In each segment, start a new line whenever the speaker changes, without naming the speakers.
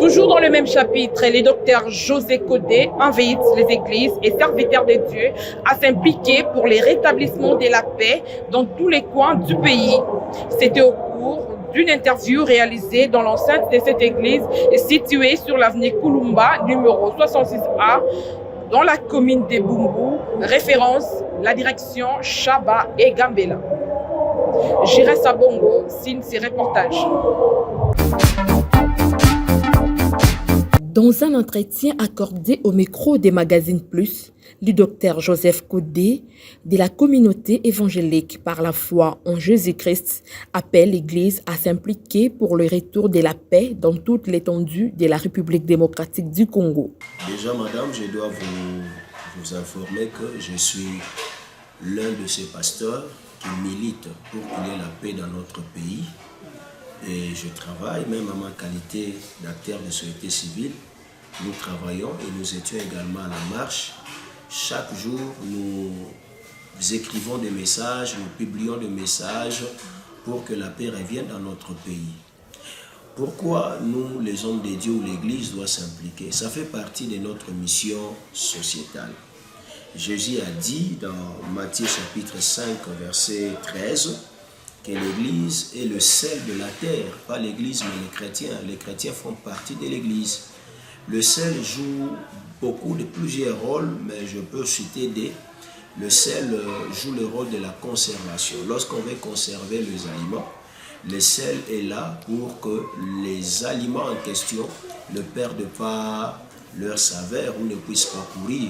Toujours dans le même chapitre, le docteur José Codé invite les églises et serviteurs de Dieu à s'impliquer pour le rétablissement de la paix dans tous les coins du pays. C'était au cours d'une interview réalisée dans l'enceinte de cette église située sur l'avenue Kulumba, numéro 66A, dans la commune de Bumbu, référence la direction Chaba et Gambela. J'irai Sabongo signe ces reportages.
Dans un entretien accordé au micro des magazines Plus, le docteur Joseph Codé de la communauté évangélique par la foi en Jésus-Christ appelle l'Église à s'impliquer pour le retour de la paix dans toute l'étendue de la République démocratique du Congo.
Déjà, madame, je dois vous informer que je suis l'un de ces pasteurs qui militent pour qu'il y ait la paix dans notre pays. Et je travaille, même à ma qualité d'acteur de société civile, nous travaillons et nous étions également à la marche. Chaque jour, nous écrivons des messages, nous publions des messages pour que la paix revienne dans notre pays. Pourquoi nous, les hommes de Dieu ou l'Église, doit s'impliquer? Ça fait partie de notre mission sociétale. Jésus a dit dans Matthieu chapitre 5, verset 13, que l'Église est le sel de la terre, pas l'Église mais les chrétiens. Les chrétiens font partie de l'Église. Le sel joue plusieurs rôles, mais je peux citer des. Le sel joue le rôle de la conservation. Lorsqu'on veut conserver les aliments, le sel est là pour que les aliments en question ne perdent pas leur saveur ou ne puissent pas courir.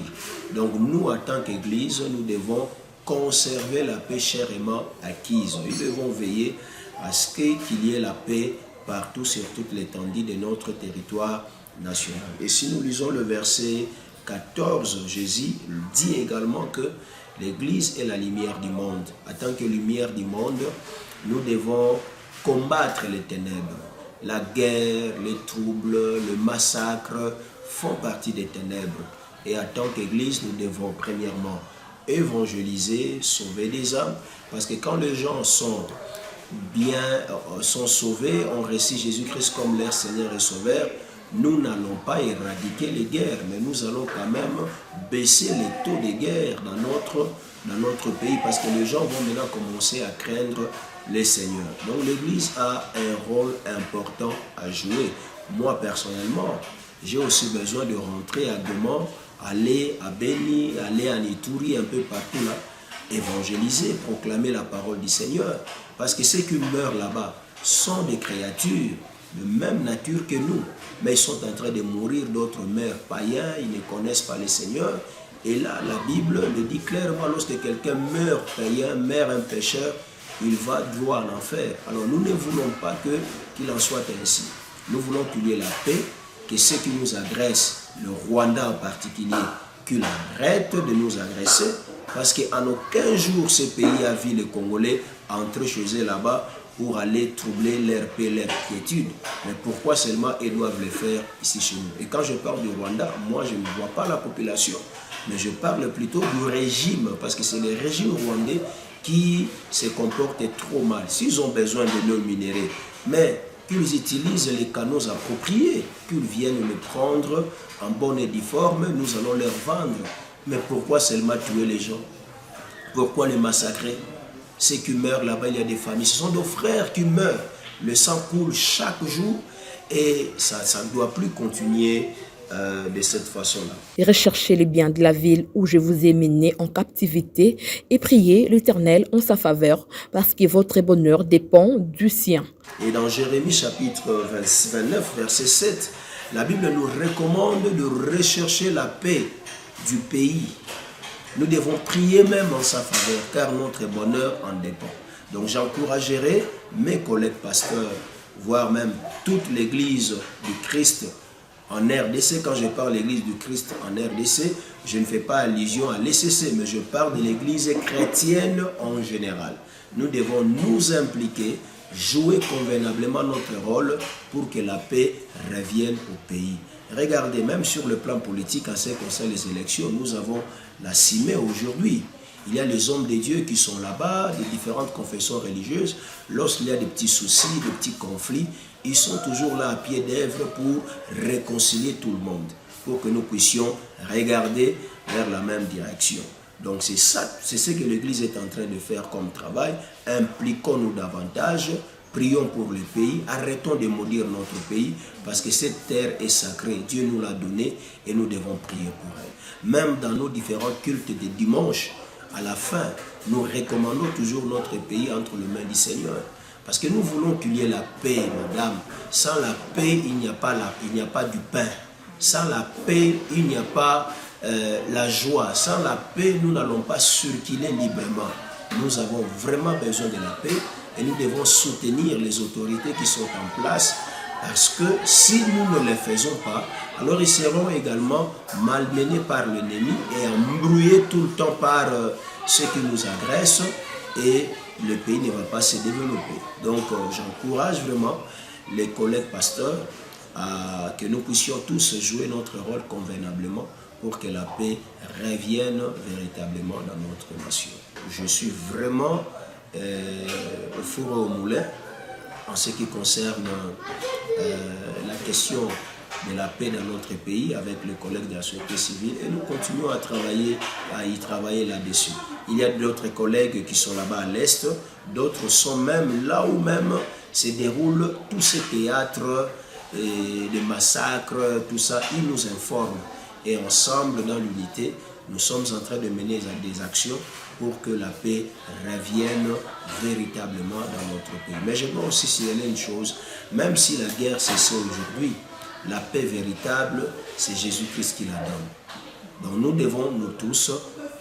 Donc nous, en tant qu'Église, nous devons conserver la paix chèrement acquise. Nous devons veiller à ce qu'il y ait la paix partout sur toute l'étendue de notre territoire national. Et si nous lisons le verset 14, Jésus dit également que l'Église est la lumière du monde. En tant que lumière du monde, nous devons combattre les ténèbres. La guerre, les troubles, le massacre font partie des ténèbres. Et en tant qu'Église, nous devons premièrement évangéliser, sauver des âmes, parce que quand les gens sont sauvés, on récit Jésus-Christ comme leur Seigneur et Sauveur, nous n'allons pas éradiquer les guerres, mais nous allons quand même baisser les taux de guerre dans notre pays, parce que les gens vont maintenant commencer à craindre les seigneurs. Donc l'Église a un rôle important à jouer. Moi personnellement, j'ai aussi besoin de rentrer à Goma, aller à Beni, aller à Ituri, un peu partout là, évangéliser, proclamer la parole du Seigneur. Parce que ceux qui meurent là-bas sont des créatures de même nature que nous, mais ils sont en train de mourir, d'autres meurent païens, ils ne connaissent pas le Seigneur. Et là, la Bible le dit clairement, lorsque quelqu'un meurt païen, meurt un pécheur, il va droit en enfer. Alors nous ne voulons pas qu'il en soit ainsi. Nous voulons qu'il y ait la paix, que ceux qui nous agressent, le Rwanda en particulier, qu'il arrête de nous agresser, parce qu'en aucun jour ce pays a vu les Congolais entrer chez eux là-bas pour aller troubler leur paix, leur quiétude. Mais pourquoi seulement ils doivent le faire ici chez nous? Et quand je parle du Rwanda, moi je ne vois pas la population, mais je parle plutôt du régime, parce que c'est le régime rwandais qui se comporte trop mal. S'ils ont besoin de l'eau minérale, mais qu'ils utilisent les canaux appropriés, qu'ils viennent le prendre en bonne et due forme, nous allons leur vendre. Mais pourquoi seulement tuer les gens? Pourquoi les massacrer? Ceux qui meurent là-bas, il y a des familles, ce sont nos frères qui meurent. Le sang coule chaque jour et ça ne doit plus continuer de cette façon-là.
Recherchez les biens de la ville où je vous ai mené en captivité et priez l'Éternel en sa faveur, parce que votre bonheur dépend du sien.
Et dans Jérémie chapitre 29, verset 7, la Bible nous recommande de rechercher la paix du pays. Nous devons prier même en sa faveur, car notre bonheur en dépend. Donc j'encouragerai mes collègues pasteurs, voire même toute l'Église du Christ en RDC. Quand je parle de l'Église du Christ en RDC, je ne fais pas allusion à l'ECC, mais je parle de l'Église chrétienne en général. Nous devons nous impliquer, jouer convenablement notre rôle pour que la paix revienne au pays. Regardez, même sur le plan politique, en ce qui concerne les élections, nous avons la CIME aujourd'hui. Il y a les hommes de Dieu qui sont là-bas, des différentes confessions religieuses. Lorsqu'il y a des petits soucis, des petits conflits, ils sont toujours là à pied d'œuvre pour réconcilier tout le monde, pour que nous puissions regarder vers la même direction. Donc c'est ça, c'est ce que l'Église est en train de faire comme travail. Impliquons-nous davantage, prions pour le pays, arrêtons de maudire notre pays, parce que cette terre est sacrée, Dieu nous l'a donnée et nous devons prier pour elle. Même dans nos différents cultes de dimanche, à la fin, nous recommandons toujours notre pays entre les mains du Seigneur. Parce que nous voulons qu'il y ait la paix, madame. Sans la paix, il n'y a pas du pain. Sans la paix, il n'y a pas la joie. Sans la paix, nous n'allons pas circuler librement. Nous avons vraiment besoin de la paix et nous devons soutenir les autorités qui sont en place, parce que si nous ne les faisons pas, alors ils seront également malmenés par l'ennemi et embrouillés tout le temps par ceux qui nous agressent, et le pays ne va pas se développer. Donc j'encourage vraiment les collègues pasteurs à que nous puissions tous jouer notre rôle convenablement pour que la paix revienne véritablement dans notre nation. Je suis vraiment au four et au moulin en ce qui concerne la question de la paix dans notre pays avec les collègues de la société civile, et nous continuons à y travailler là-dessus. Il y a d'autres collègues qui sont là-bas à l'Est, d'autres sont même là où même se déroulent tous ces théâtres, des massacres, tout ça, ils nous informent. Et ensemble, dans l'unité, nous sommes en train de mener des actions pour que la paix revienne véritablement dans notre pays. Mais je dois aussi signaler une chose, même si la guerre cesse aujourd'hui, la paix véritable, c'est Jésus-Christ qui la donne. Donc nous devons, nous tous,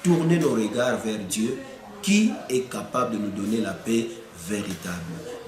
tourner nos regards vers Dieu, qui est capable de nous donner la paix véritable.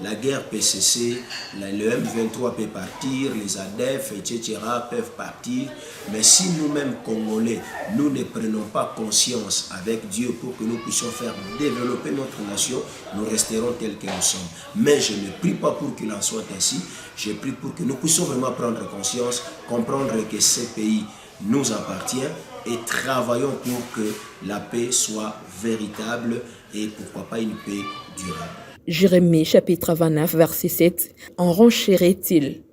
La guerre peut cesser, le M23 peut partir, les ADF, etc. peuvent partir, mais si nous-mêmes Congolais, nous ne prenons pas conscience avec Dieu pour que nous puissions faire développer notre nation, nous resterons tels que nous sommes. Mais je ne prie pas pour qu'il en soit ainsi, je prie pour que nous puissions vraiment prendre conscience, comprendre que ce pays nous appartient et travaillons pour que la paix soit véritable et pourquoi pas une paix durable.
Jérémie chapitre 29 verset 7. En renchérirait-il